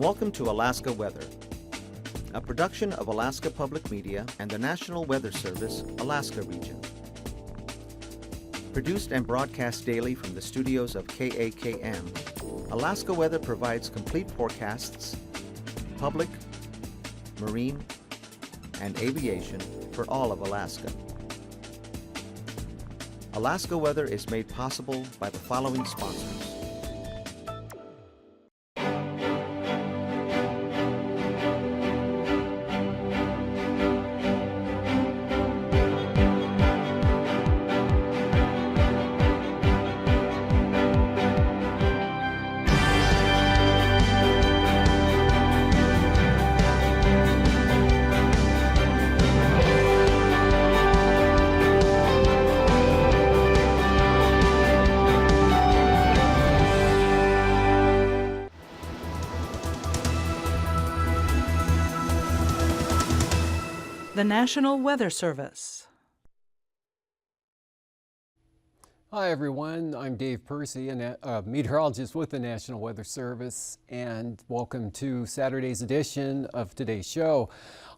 Welcome to Alaska Weather, a production of Alaska Public Media and the National Weather Service, Alaska Region. Produced and broadcast daily from the studios of KAKM, Alaska Weather provides complete forecasts, public, marine, and aviation for all of Alaska. Alaska Weather is made possible by the following sponsors. The National Weather Service. Hi everyone, I'm Dave Percy, a meteorologist with the National Weather Service, and welcome to Saturday's edition of today's show.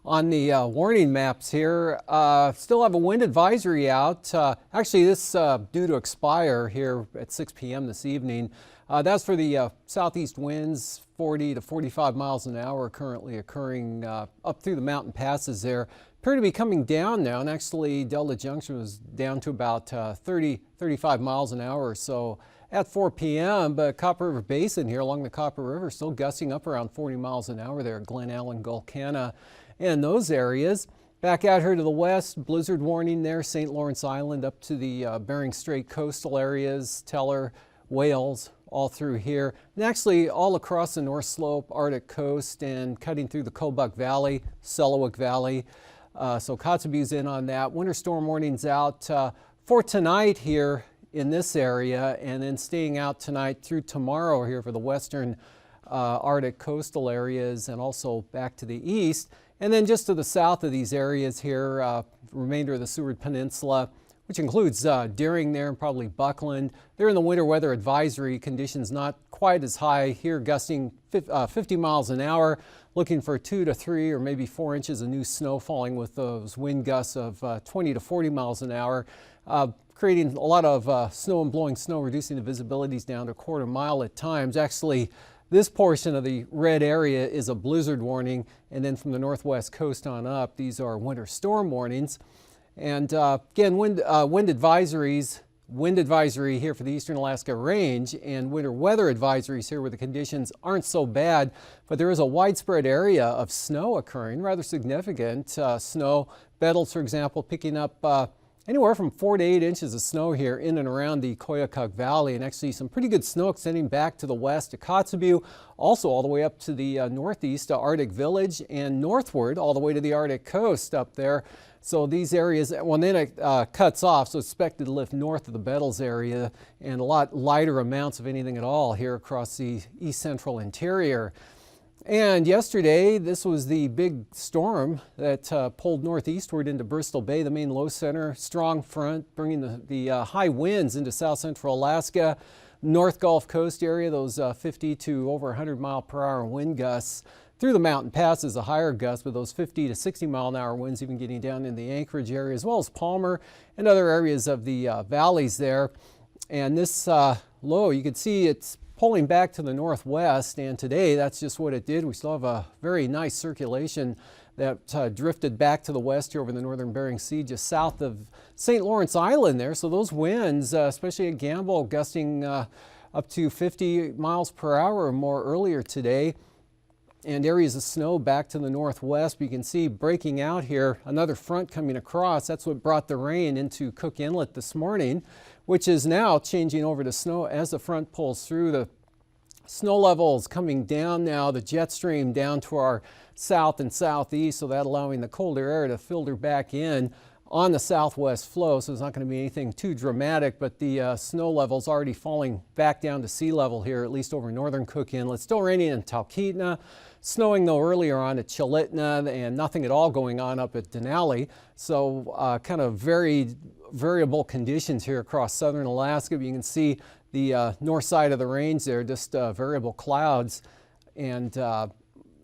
On the warning maps here, still have a wind advisory out. Actually, this due to expire here at 6 p.m. this evening. That's for the southeast winds, 40 to 45 miles an hour currently occurring up through the mountain passes there. Appear to be coming down now, and actually Delta Junction was down to about 35 miles an hour or so at 4 p.m. But Copper River Basin here along the Copper River still gusting up around 40 miles an hour there at Glen Allen, Gulkana, and those areas. Back out here to the west, blizzard warning there, St. Lawrence Island up to the Bering Strait coastal areas, Teller, Wales, all through here, and actually all across the North Slope, Arctic coast, and cutting through the Kobuk Valley, Selawik Valley. So Kotzebue's in on that. Winter storm warnings out for tonight here in this area, and then staying out tonight through tomorrow here for the western Arctic coastal areas and also back to the east. And then just to the south of these areas here, remainder of the Seward Peninsula, which includes Deering there and probably Buckland. They're in the winter weather advisory. Conditions not quite as high here, gusting 50 miles an hour. Looking for 2 to 3 or maybe 4 inches of new snow falling with those wind gusts of 20 to 40 miles an hour, creating a lot of snow and blowing snow, reducing the visibilities down to a quarter mile at times. Actually, this portion of the red area is a blizzard warning, and then from the northwest coast on up, these are winter storm warnings. And again, wind advisories. Wind advisory here for the Eastern Alaska Range and winter weather advisories here where the conditions aren't so bad, but there is a widespread area of snow occurring, rather significant snow. Bettles, for example, picking up anywhere from 4 to 8 inches of snow here in and around the Koyukuk Valley, and actually some pretty good snow extending back to the west to Kotzebue, also all the way up to the northeast to Arctic Village and northward all the way to the Arctic coast up there. So these areas, well, then it cuts off, so it's expected to lift north of the Bettles area and a lot lighter amounts of anything at all here across the east central interior. And yesterday, this was the big storm that pulled northeastward into Bristol Bay, the main low center, strong front, bringing the high winds into south central Alaska, North Gulf Coast area, those 50 to over 100 mile per hour wind gusts. Through the mountain passes, a higher gust with those 50 to 60 mile an hour winds even getting down in the Anchorage area, as well as Palmer and other areas of the valleys there. And this low, you can see it's pulling back to the northwest, and today that's just what it did. We still have a very nice circulation that drifted back to the west here over the northern Bering Sea, just south of St. Lawrence Island there. So those winds, especially at Gamble, gusting up to 50 miles per hour or more earlier today. And areas of snow back to the northwest. You can see breaking out here, another front coming across. That's what brought the rain into Cook Inlet this morning, which is now changing over to snow as the front pulls through. The snow levels coming down now, the jet stream down to our south and southeast, so that allowing the colder air to filter back in on the southwest flow, so it's not going to be anything too dramatic, but the snow levels already falling back down to sea level here, at least over northern Cook Inlet. Still raining in Talkeetna, snowing though earlier on at Chilitna, and nothing at all going on up at Denali. So kind of very variable conditions here across southern Alaska. But you can see the north side of the range there, just variable clouds. And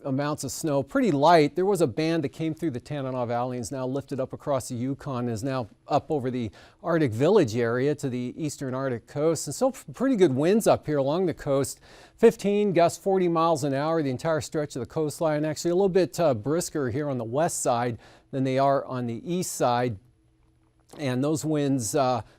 amounts of snow, pretty light. There was a band that came through the Tanana Valley and is now lifted up across the Yukon and is now up over the Arctic Village area to the eastern Arctic coast. And so pretty good winds up here along the coast. 15 gusts 40 miles an hour, the entire stretch of the coastline. Actually a little bit brisker here on the west side than they are on the east side. And those winds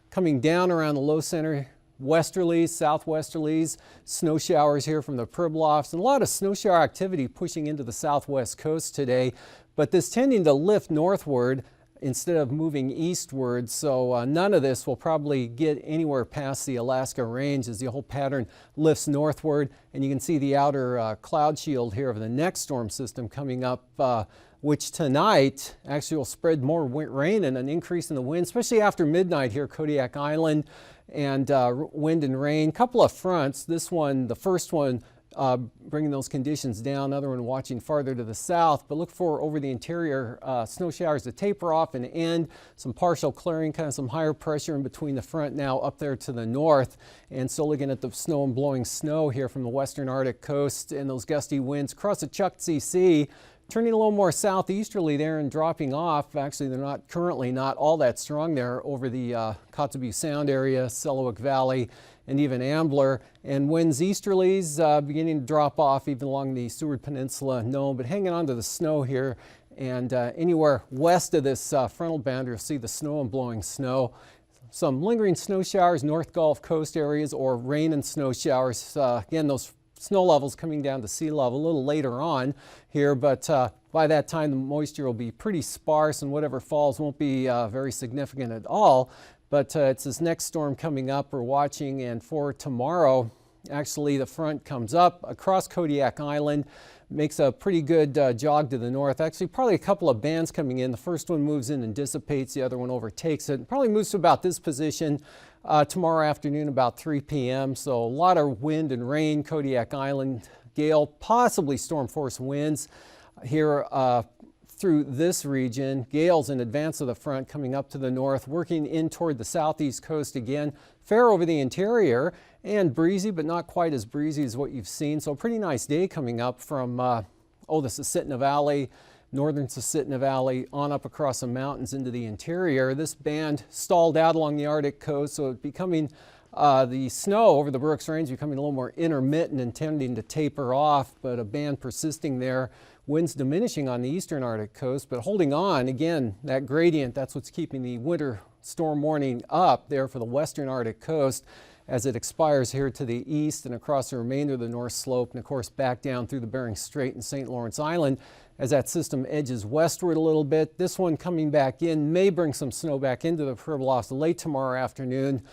coming down around the low center, westerlies, southwesterlies, snow showers here from the Pribilofs, and a lot of snow shower activity pushing into the southwest coast today, but this tending to lift northward instead of moving eastward, so none of this will probably get anywhere past the Alaska Range as the whole pattern lifts northward. And you can see the outer cloud shield here of the next storm system coming up, which tonight actually will spread more rain and an increase in the wind, especially after midnight here, Kodiak Island, and wind and rain. Couple of fronts. This one, the first one, bringing those conditions down. Other one watching farther to the south. But look for over the interior snow showers to taper off and end. Some partial clearing, kind of some higher pressure in between the front now up there to the north. And so looking at the snow and blowing snow here from the western Arctic coast and those gusty winds across the Chukchi Sea. Turning a little more southeasterly there and dropping off. Actually, they're currently not all that strong there over the Kotzebue Sound area, Selawik Valley, and even Ambler. And winds easterlies beginning to drop off even along the Seward Peninsula, Nome, but hanging on to the snow here. And anywhere west of this frontal boundary, you'll see the snow and blowing snow. Some lingering snow showers, North Gulf Coast areas, or rain and snow showers. Again, those snow levels coming down to sea level a little later on here, but by that time the moisture will be pretty sparse and whatever falls won't be very significant at all. But it's this next storm coming up we're watching, and for tomorrow actually the front comes up across Kodiak Island, makes a pretty good jog to the north. Actually probably a couple of bands coming in. The first one moves in and dissipates, the other one overtakes it. Probably moves to about this position tomorrow afternoon about 3 p.m. So a lot of wind and rain, Kodiak Island, gale, possibly storm force winds here through this region. Gales in advance of the front coming up to the north, working in toward the southeast coast again. Fair over the interior and breezy, but not quite as breezy as what you've seen. So a pretty nice day coming up from the Susitna Valley, northern Susitna Valley, on up across the mountains into the interior. This band stalled out along the Arctic coast, so it's becoming the snow over the Brooks Range becoming a little more intermittent and tending to taper off, but a band persisting there. Winds diminishing on the eastern Arctic coast, but holding on. Again, that gradient, that's what's keeping the winter storm warning up there for the western Arctic coast as it expires here to the east and across the remainder of the North Slope, and of course back down through the Bering Strait and St. Lawrence Island as that system edges westward a little bit. This one coming back in may bring some snow back into the Pribilofs late tomorrow afternoon.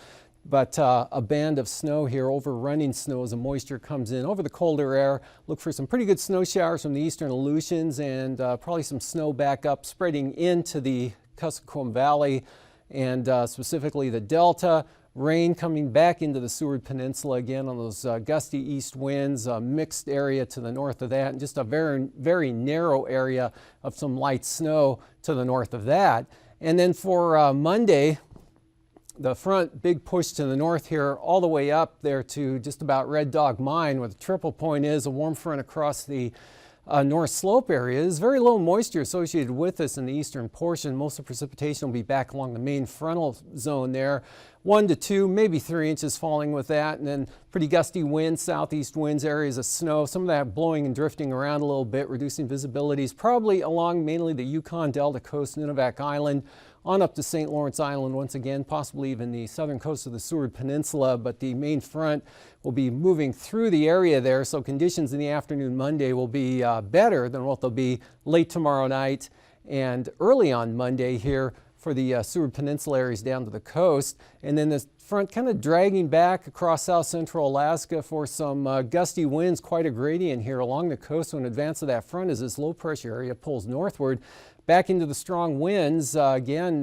But a band of snow here, overrunning snow as the moisture comes in over the colder air. Look for some pretty good snow showers from the eastern Aleutians and probably some snow back up spreading into the Kuskokwim Valley and specifically the Delta. Rain coming back into the Seward Peninsula again on those gusty east winds, a mixed area to the north of that, and just a very, very narrow area of some light snow to the north of that. And then for Monday, the front big push to the north here all the way up there to just about Red Dog Mine, where the triple point is, a warm front across the North Slope area. There's very low moisture associated with this in the eastern portion. Most of the precipitation will be back along the main frontal zone there. 1 to 2, maybe 3 inches falling with that, and then pretty gusty winds, southeast winds, areas of snow, some of that blowing and drifting around a little bit, reducing visibilities, probably along mainly the Yukon Delta coast, Nunivak Island, on up to St. Lawrence Island once again, possibly even the southern coast of the Seward Peninsula, but the main front will be moving through the area there, so conditions in the afternoon Monday will be better than what they'll be late tomorrow night and early on Monday here for the Seward Peninsula areas down to the coast. And then this front kind of dragging back across south central Alaska for some gusty winds, quite a gradient here along the coast. So in advance of that front as this low pressure area pulls northward back into the strong winds. Again,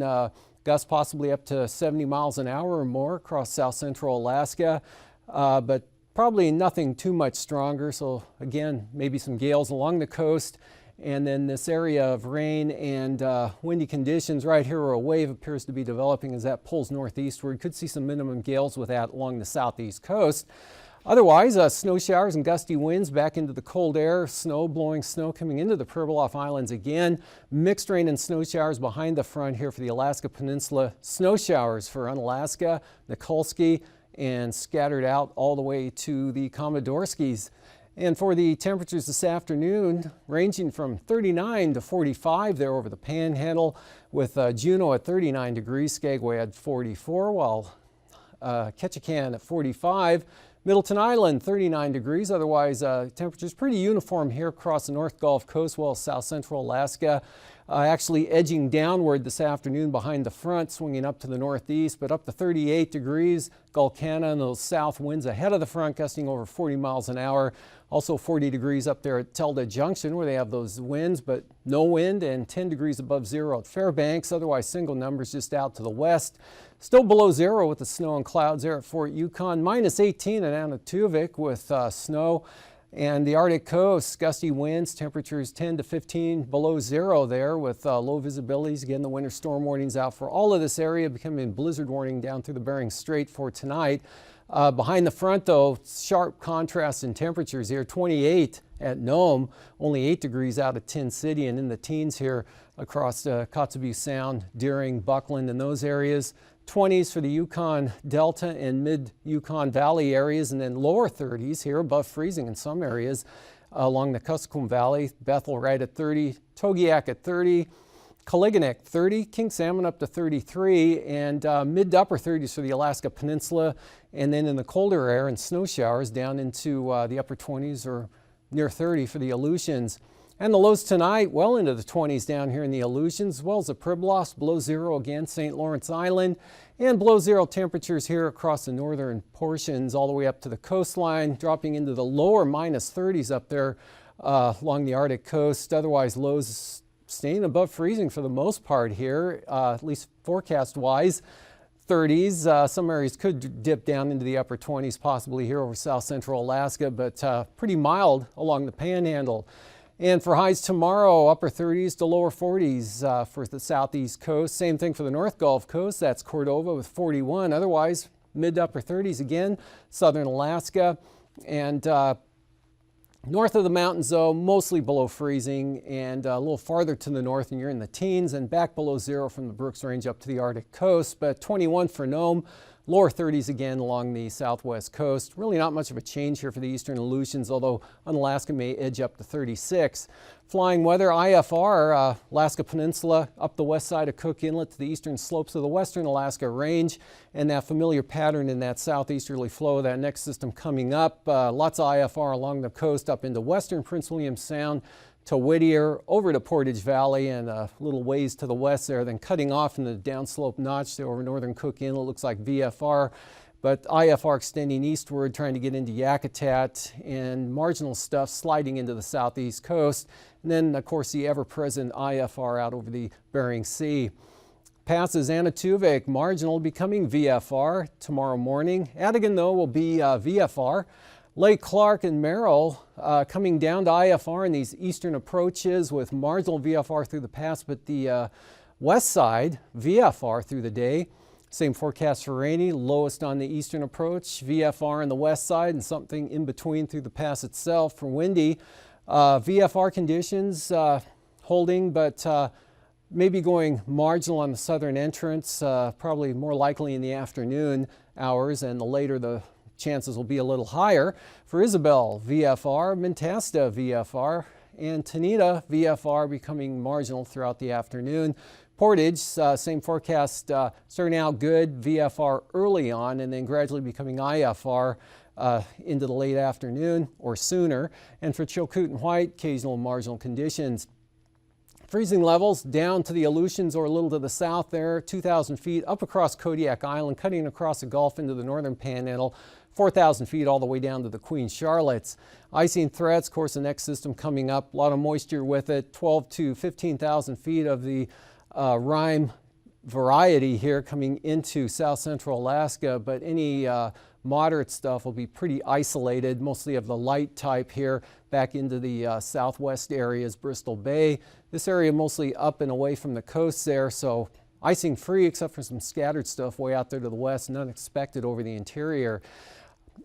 gusts possibly up to 70 miles an hour or more across south central Alaska, but probably nothing too much stronger. So again, maybe some gales along the coast. And then this area of rain and windy conditions right here where a wave appears to be developing as that pulls northeastward. Could see some minimum gales with that along the southeast coast. Otherwise, snow showers and gusty winds back into the cold air, blowing snow coming into the Pribilof Islands again. Mixed rain and snow showers behind the front here for the Alaska Peninsula. Snow showers for Unalaska, Nikolsky, and scattered out all the way to the Komodorskis. And for the temperatures this afternoon, ranging from 39 to 45 there over the Panhandle, with Juneau at 39 degrees, Skagway at 44, while Ketchikan at 45. Middleton Island, 39 degrees. Otherwise, temperatures pretty uniform here across the North Gulf Coast, well as south central Alaska. Actually edging downward this afternoon behind the front, swinging up to the northeast, but up to 38 degrees. Gulkana and those south winds ahead of the front, gusting over 40 miles an hour. Also 40 degrees up there at Telda Junction, where they have those winds, but no wind, and 10 degrees above zero at Fairbanks. Otherwise, single numbers just out to the west. Still below zero with the snow and clouds there at Fort Yukon. Minus 18 at Anaktuvik with snow. And the Arctic coast, gusty winds, temperatures 10 to 15 below zero there with low visibilities. Again, the winter storm warnings out for all of this area, becoming blizzard warning down through the Bering Strait for tonight. Behind the front, though, sharp contrast in temperatures here. 28 at Nome, only 8 degrees out of Tin City, and in the teens here across Kotzebue Sound, Deering, Buckland, and those areas. 20s for the Yukon Delta and mid-Yukon Valley areas, and then lower 30s here above freezing in some areas along the Kuskokwim Valley. Bethel right at 30, Togiak at 30, Kaliganek 30, King Salmon up to 33, and mid to upper 30s for the Alaska Peninsula, and then in the colder air and snow showers down into the upper 20s or near 30 for the Aleutians. And the lows tonight, well into the 20s down here in the Aleutians, as well as the Pribilof, below zero again, St. Lawrence Island, and below zero temperatures here across the northern portions all the way up to the coastline, dropping into the lower minus 30s up there along the Arctic coast. Otherwise, lows staying above freezing for the most part here, at least forecast-wise. 30s. Some areas could dip down into the upper 20s, possibly here over south central Alaska, but pretty mild along the Panhandle. And for highs tomorrow, upper 30s to lower 40s for the southeast coast. Same thing for the North Gulf Coast. That's Cordova with 41. Otherwise, mid to upper 30s again, southern Alaska. And north of the mountains, though, mostly below freezing, and a little farther to the north, and you're in the teens, and back below zero from the Brooks Range up to the Arctic coast. But 21 for Nome. Lower 30s again along the southwest coast. Really not much of a change here for the eastern Aleutians, although Unalaska may edge up to 36. Flying weather, IFR, Alaska Peninsula, up the west side of Cook Inlet to the eastern slopes of the western Alaska Range, and that familiar pattern in that southeasterly flow, that next system coming up. Lots of IFR along the coast up into western Prince William Sound to Whittier, over to Portage Valley, and a little ways to the west there, then cutting off in the downslope notch there over northern Cook Inlet. Looks like VFR, but IFR extending eastward, trying to get into Yakutat, and marginal stuff sliding into the southeast coast. And then, of course, the ever-present IFR out over the Bering Sea. Passes Anaktuvik, marginal, becoming VFR tomorrow morning. Adigan, though, will be VFR. Lake Clark and Merrill coming down to IFR in these eastern approaches with marginal VFR through the pass, but the west side, VFR through the day. Same forecast for Rainy, lowest on the eastern approach, VFR on the west side, and something in between through the pass itself. For windy, VFR conditions holding, but maybe going marginal on the southern entrance, probably more likely in the afternoon hours, and the later the chances will be a little higher. For Isabel, VFR, Mentasta, VFR, and Tanita, VFR, becoming marginal throughout the afternoon. Portage, same forecast, starting out good, VFR early on, and then gradually becoming IFR into the late afternoon or sooner. And for Chilkoot and White, occasional marginal conditions. Freezing levels down to the Aleutians or a little to the south there, 2,000 feet up across Kodiak Island, cutting across the Gulf into the northern Panhandle, 4,000 feet all the way down to the Queen Charlottes. Icing threats, of course, the next system coming up, a lot of moisture with it, 12 to 15,000 feet of the rime variety here coming into south central Alaska, but any moderate stuff will be pretty isolated, mostly of the light type here back into the southwest areas, Bristol Bay. This area mostly up and away from the coast there, so icing free except for some scattered stuff way out there to the west, none expected over the interior.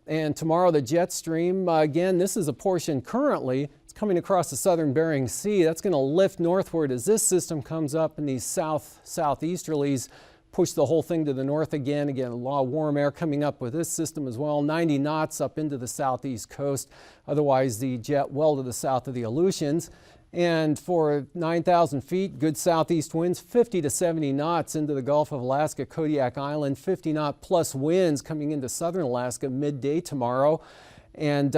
And tomorrow the jet stream, again, this is a portion currently, it's coming across the southern Bering Sea. That's going to lift northward as this system comes up, and these southeasterlies push the whole thing to the north again. Again, a lot of warm air coming up with this system as well. 90 knots up into the southeast coast. Otherwise, the jet well to the south of the Aleutians. And for 9,000 feet, good southeast winds, 50 to 70 knots into the Gulf of Alaska, Kodiak Island, 50 knot plus winds coming into southern Alaska midday tomorrow. And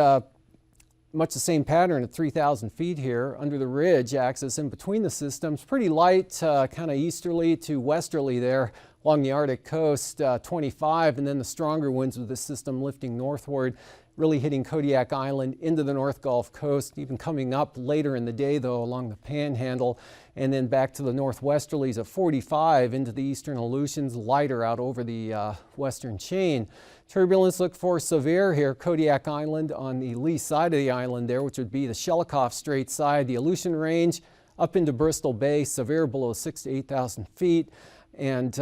much the same pattern at 3,000 feet here under the ridge axis in between the systems. Pretty light, kind of easterly to westerly there along the Arctic coast, 25, and then the stronger winds with the system lifting northward, really hitting Kodiak Island into the North Gulf Coast, even coming up later in the day, though, along the Panhandle, and then back to the northwesterlies of 45 into the eastern Aleutians, lighter out over the western chain. Turbulence look for severe here, Kodiak Island on the lee side of the island there, which would be the Shelikof Strait side, the Aleutian Range up into Bristol Bay, severe below 6,000 to 8,000 feet, and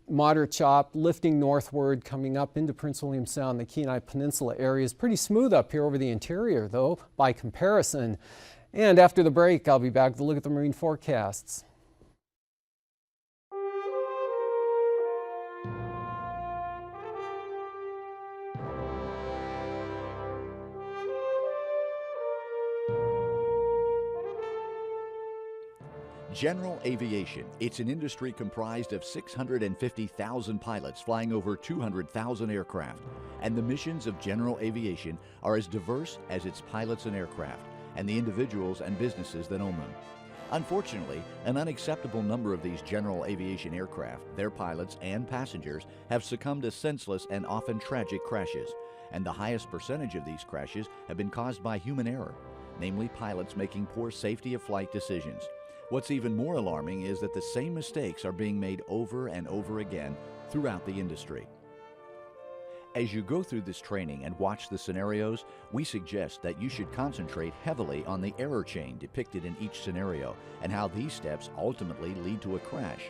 moderate chop lifting northward, coming up into Prince William Sound, the Kenai Peninsula area is pretty smooth up here over the interior, though, by comparison. And after the break, I'll be back to look at the marine forecasts. General aviation. It's an industry comprised of 650,000 pilots flying over 200,000 aircraft. And the missions of general aviation are as diverse as its pilots and aircraft, and the individuals and businesses that own them. Unfortunately, an unacceptable number of these general aviation aircraft, their pilots and passengers, have succumbed to senseless and often tragic crashes. And the highest percentage of these crashes have been caused by human error, namely pilots making poor safety of flight decisions. What's even more alarming is that the same mistakes are being made over and over again throughout the industry. As you go through this training and watch the scenarios, we suggest that you should concentrate heavily on the error chain depicted in each scenario and how these steps ultimately lead to a crash.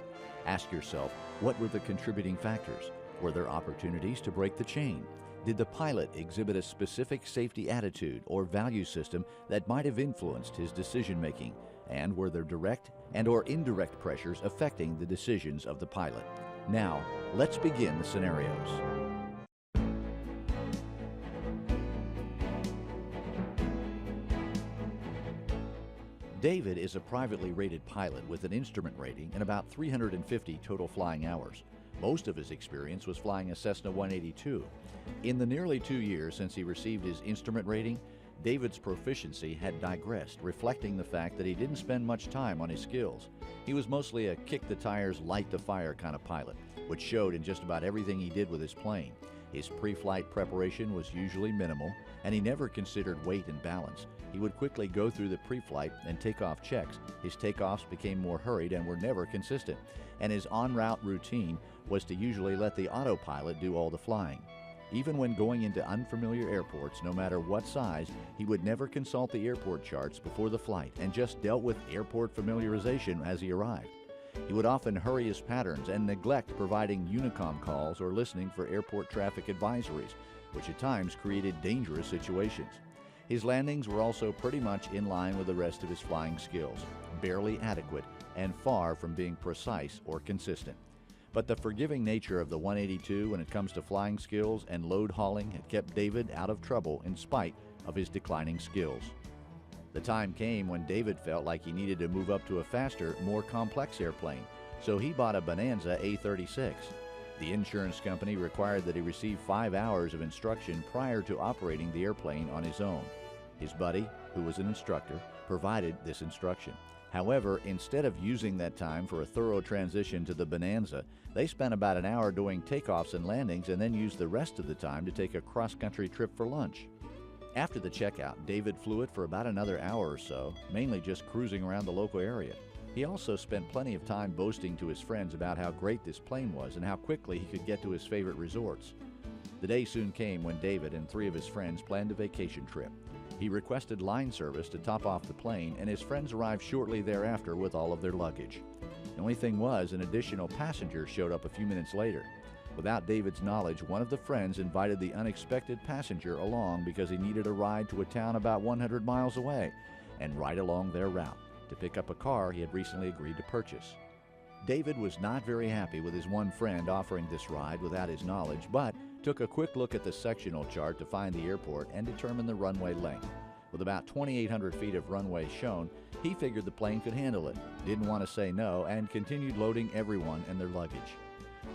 Ask yourself, what were the contributing factors? Were there opportunities to break the chain? Did the pilot exhibit a specific safety attitude or value system that might have influenced his decision-making? And were there direct and/or indirect pressures affecting the decisions of the pilot? Now, let's begin the scenarios. David is a privately rated pilot with an instrument rating and about 350 total flying hours. Most of his experience was flying a Cessna 182. In the nearly 2 years since he received his instrument rating, David's proficiency had digressed, reflecting the fact that he didn't spend much time on his skills. He was mostly a kick-the-tires, light-the-fire kind of pilot, which showed in just about everything he did with his plane. His pre-flight preparation was usually minimal, and he never considered weight and balance. He would quickly go through the pre-flight and takeoff checks. His takeoffs became more hurried and were never consistent, and his en route routine was to usually let the autopilot do all the flying. Even when going into unfamiliar airports, no matter what size, he would never consult the airport charts before the flight and just dealt with airport familiarization as he arrived. He would often hurry his patterns and neglect providing Unicom calls or listening for airport traffic advisories, which at times created dangerous situations. His landings were also pretty much in line with the rest of his flying skills, barely adequate and far from being precise or consistent. But the forgiving nature of the 182 when it comes to flying skills and load hauling had kept David out of trouble in spite of his declining skills. The time came when David felt like he needed to move up to a faster, more complex airplane, so he bought a Bonanza A36. The insurance company required that he receive 5 hours of instruction prior to operating the airplane on his own. His buddy, who was an instructor, provided this instruction. However, instead of using that time for a thorough transition to the Bonanza, they spent about an hour doing takeoffs and landings and then used the rest of the time to take a cross-country trip for lunch. After the checkout, David flew it for about another hour or so, mainly just cruising around the local area. He also spent plenty of time boasting to his friends about how great this plane was and how quickly he could get to his favorite resorts. The day soon came when David and 3 of his friends planned a vacation trip. He requested line service to top off the plane, and his friends arrived shortly thereafter with all of their luggage. The only thing was, an additional passenger showed up a few minutes later. Without David's knowledge, one of the friends invited the unexpected passenger along because he needed a ride to a town about 100 miles away, and right along their route to pick up a car he had recently agreed to purchase. David was not very happy with his one friend offering this ride without his knowledge, but took a quick look at the sectional chart to find the airport and determine the runway length. With about 2,800 feet of runway shown, he figured the plane could handle it, didn't want to say no, and continued loading everyone and their luggage.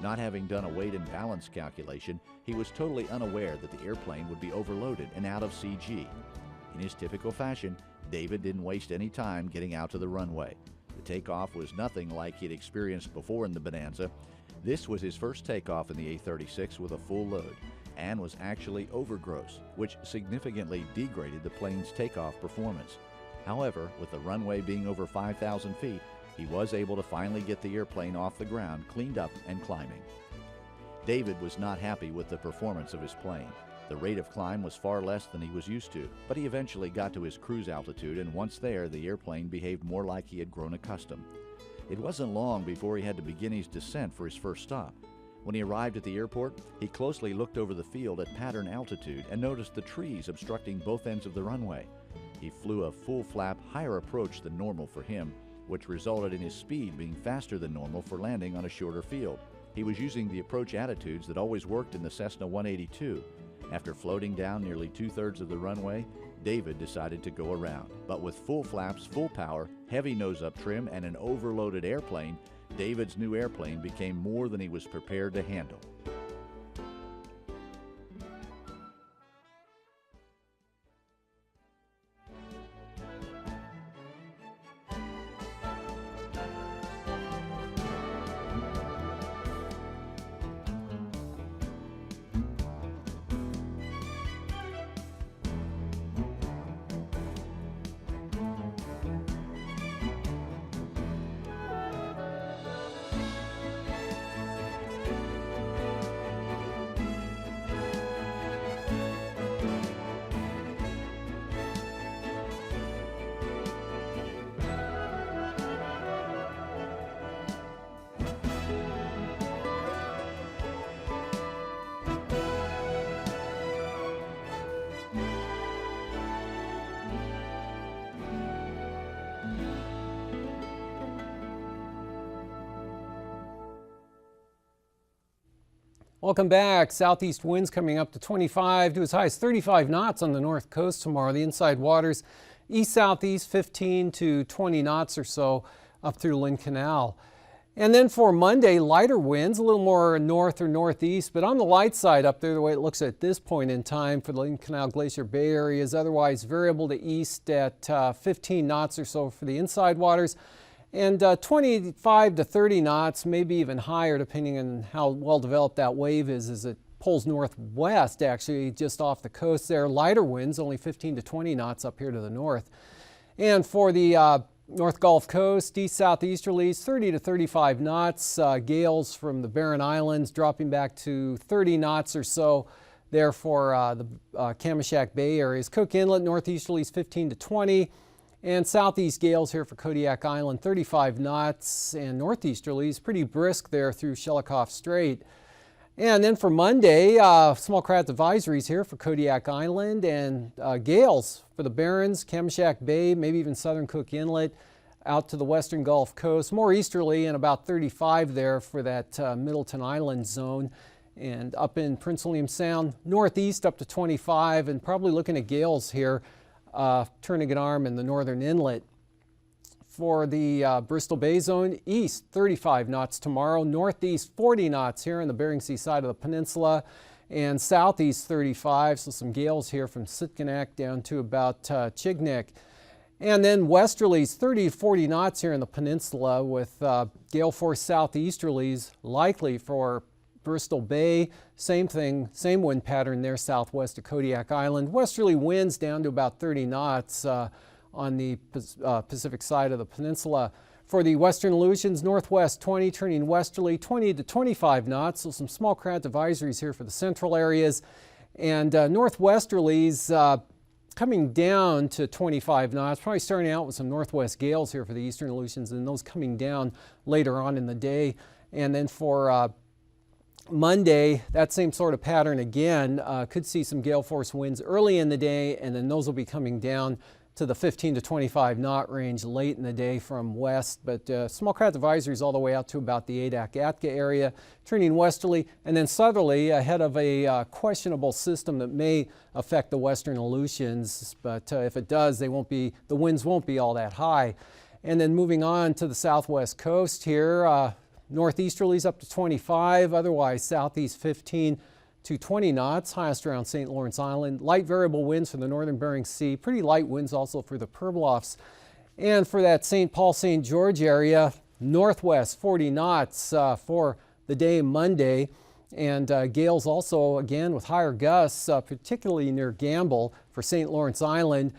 Not having done a weight and balance calculation, he was totally unaware that the airplane would be overloaded and out of CG. In his typical fashion, David didn't waste any time getting out to the runway. The takeoff was nothing like he'd experienced before in the Bonanza. This was his first takeoff in the A-36 with a full load, and was actually overgross, which significantly degraded the plane's takeoff performance. However, with the runway being over 5,000 feet, he was able to finally get the airplane off the ground, cleaned up and climbing. David was not happy with the performance of his plane. The rate of climb was far less than he was used to, but he eventually got to his cruise altitude, and once there, the airplane behaved more like he had grown accustomed. It wasn't long before he had to begin his descent for his first stop. When he arrived at the airport, he closely looked over the field at pattern altitude and noticed the trees obstructing both ends of the runway. He flew a full flap higher approach than normal for him, which resulted in his speed being faster than normal for landing on a shorter field. He was using the approach attitudes that always worked in the Cessna 182. After floating down nearly 2/3 of the runway, David decided to go around. But with full flaps, full power, heavy nose-up trim, and an overloaded airplane, David's new airplane became more than he was prepared to handle. Welcome back. Southeast winds coming up to 25 to as high as 35 knots on the north coast tomorrow. The inside waters east-southeast 15 to 20 knots or so up through Lynn Canal. And then for Monday, lighter winds, a little more north or northeast, but on the light side up there, the way it looks at this point in time for the Lynn Canal Glacier Bay area is otherwise variable to east at 15 knots or so for the inside waters. And 25 to 30 knots, maybe even higher, depending on how well developed that wave is as it pulls northwest, actually, just off the coast there. Lighter winds, only 15 to 20 knots up here to the north. And for the North Gulf Coast, east-southeasterlies, 30 to 35 knots. Gales from the Barren Islands dropping back to 30 knots or so there for the Kamishak Bay areas. Cook Inlet, northeasterlies, 15 to 20. And southeast gales here for Kodiak Island, 35 knots, and northeasterlies pretty brisk there through Shelikof Strait. And then for Monday, small craft advisories here for Kodiak Island, and gales for the Barrens, Kamishak Bay, maybe even southern Cook Inlet, out to the western Gulf Coast. More easterly and about 35 there for that Middleton Island zone. And up in Prince William Sound, northeast up to 25, and probably looking at gales here. Turnagain Arm and the northern inlet. For the Bristol Bay zone, east 35 knots tomorrow, northeast 40 knots here on the Bering Sea side of the peninsula, and southeast 35, so some gales here from Sitkinak down to about Chignik. And then westerlies 30 to 40 knots here in the peninsula with gale force southeasterlies likely for Bristol Bay, same thing, same wind pattern there southwest of Kodiak Island. Westerly winds down to about 30 knots on the Pacific side of the peninsula. For the western Aleutians, northwest 20, turning westerly 20 to 25 knots, so some small craft advisories here for the central areas. And northwesterlies coming down to 25 knots, probably starting out with some northwest gales here for the eastern Aleutians, and those coming down later on in the day. And then for Monday, that same sort of pattern again. Could see some gale force winds early in the day, and then those will be coming down to the 15 to 25 knot range late in the day from west, but small craft advisories all the way out to about the Adak-Atka area, turning westerly and then southerly ahead of a questionable system that may affect the western Aleutians, but if it does, the winds won't be all that high. And then moving on to the southwest coast here, northeasterlies up to 25, otherwise southeast 15 to 20 knots, highest around St. Lawrence Island. Light variable winds for the northern Bering Sea, pretty light winds also for the Pribilofs. And for that St. Paul, St. George area, northwest 40 knots for the day Monday. And gales also, again, with higher gusts, particularly near Gamble for St. Lawrence Island.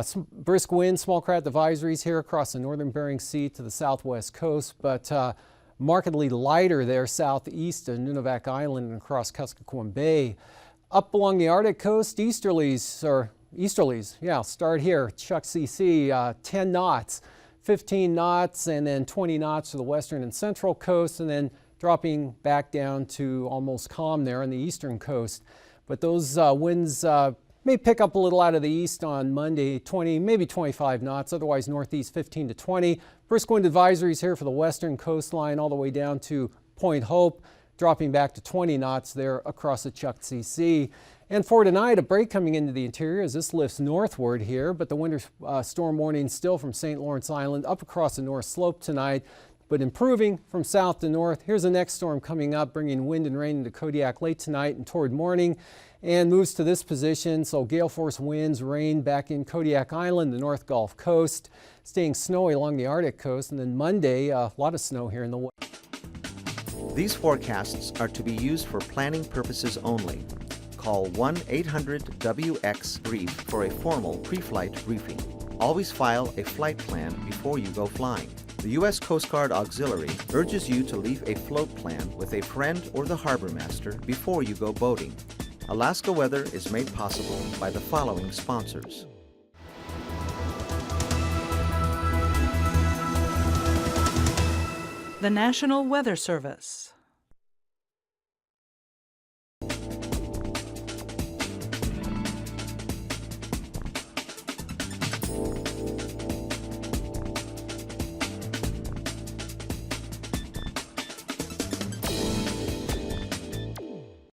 Some brisk winds, small craft advisories here across the northern Bering Sea to the southwest coast, but markedly lighter there southeast of Nunivak Island and across Kuskokwim Bay. Up along the Arctic coast, easterlies, start here, Chukchi, 10 knots, 15 knots, and then 20 knots to the western and central coast, and then dropping back down to almost calm there on the eastern coast. But those winds may pick up a little out of the east on Monday, 20, maybe 25 knots, otherwise northeast 15 to 20. Brisk wind advisories here for the western coastline all the way down to Point Hope, dropping back to 20 knots there across the Chukchi Sea. And for tonight, a break coming into the interior as this lifts northward here, but the winter storm warning still from St. Lawrence Island up across the North Slope tonight, but improving from south to north. Here's the next storm coming up, bringing wind and rain into Kodiak late tonight and toward morning, and moves to this position. So gale force winds, rain back in Kodiak Island, the North Gulf Coast, staying snowy along the Arctic coast, and then Monday, a lot of snow here in the west. These forecasts are to be used for planning purposes only. Call 1-800-WX-BRIEF for a formal pre-flight briefing. Always file a flight plan before you go flying. The U.S. Coast Guard Auxiliary urges you to leave a float plan with a friend or the harbor master before you go boating. Alaska Weather is made possible by the following sponsors. The National Weather Service.